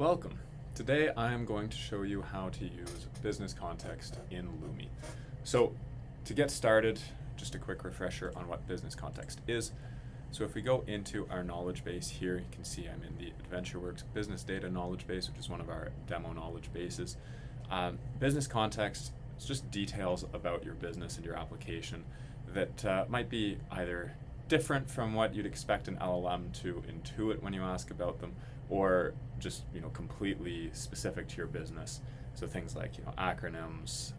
Welcome. Today I am going to show you how to use business context in Lumi. So to get started, just a quick refresher on what business context is. So if we go into our knowledge base here, you can see I'm in the AdventureWorks business data knowledge base, which is one of our demo knowledge bases. Business context is just details about your business and your application that might be either different from what you'd expect an LLM to intuit when you ask about them, or just completely specific to your business. So things like acronyms,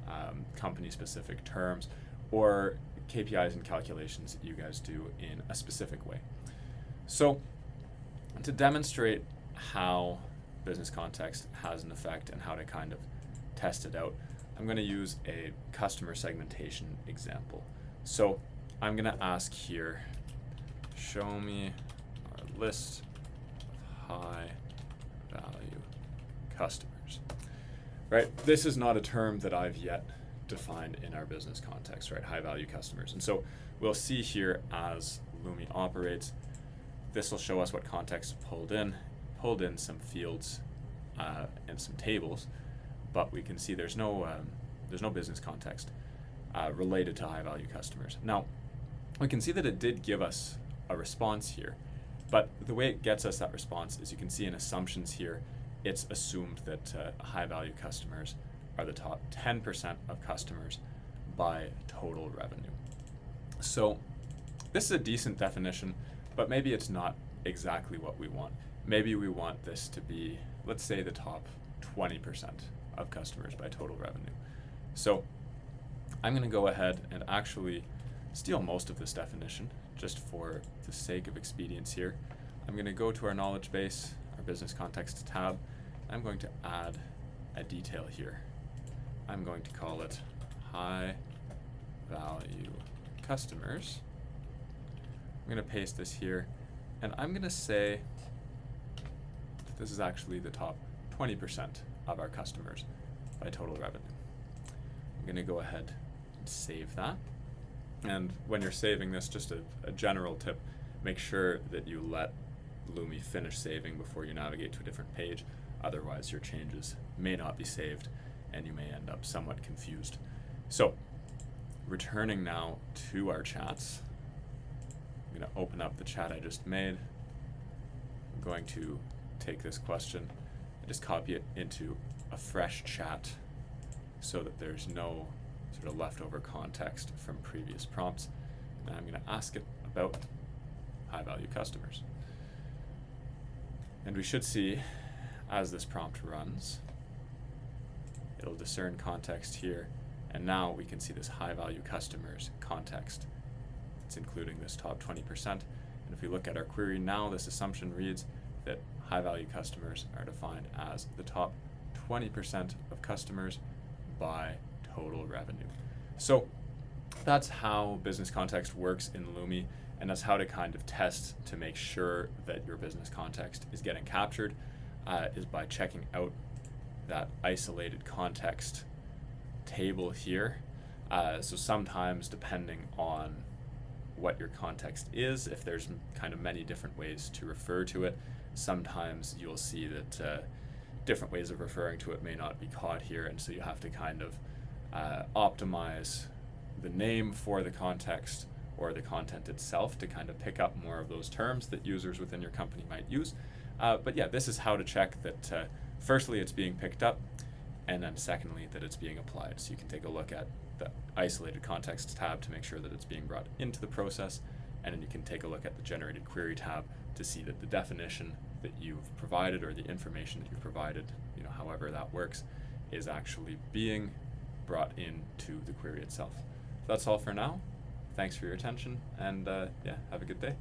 company-specific terms, or KPIs and calculations that you guys do in a specific way. So to demonstrate how business context has an effect and how to kind of test it out, I'm going to use a customer segmentation example. So I'm going to ask here, show me our list of high value customers. Right? This is not a term that I've yet defined in our business context, right? High value customers. And so we'll see here as Lumi operates, this will show us what context pulled in some fields and some tables, but we can see there's no business context related to high value customers. Now, we can see that it did give us a response here, but the way it gets us that response is you can see in assumptions here, it's assumed that high value customers are the top 10% of customers by total revenue. So this is a decent definition, but maybe it's not exactly what we want. Maybe we want this to be, let's say, the top 20% of customers by total revenue. So I'm going to go ahead and actually steal most of this definition just for the sake of expedience here. I'm going to go to our knowledge base, our business context tab. I'm going to add a detail here. I'm going to call it high value customers. I'm going to paste this here, and I'm going to say that this is actually the top 20% of our customers by total revenue. I'm going to go ahead and save that. And when you're saving this, just a general tip, make sure that you let Lumi finish saving before you navigate to a different page. Otherwise, your changes may not be saved and you may end up somewhat confused. So, returning now to our chats, I'm going to open up the chat I just made. I'm going to take this question and just copy it into a fresh chat so that there's no sort of leftover context from previous prompts. And I'm going to ask it about high value customers. And we should see, as this prompt runs, it'll discern context here, and now we can see this high value customers context. It's including this top 20%. And if we look at our query now, this assumption reads that high value customers are defined as the top 20% of customers by total revenue. So that's how business context works in Lumi, and that's how to kind of test to make sure that your business context is getting captured, is by checking out that isolated context table here. So sometimes, depending on what your context is, if there's kind of many different ways to refer to it, sometimes you'll see that different ways of referring to it may not be caught here, and so you have to kind of optimize the name for the context or the content itself to kind of pick up more of those terms that users within your company might use. But yeah, this is how to check that firstly it's being picked up, and then secondly that it's being applied. So you can take a look at the isolated context tab to make sure that it's being brought into the process, and then you can take a look at the generated query tab to see that the definition that you've provided or the information that you've provided, however that works, is actually being brought into the query itself. That's all for now. Thanks for your attention, and yeah, have a good day.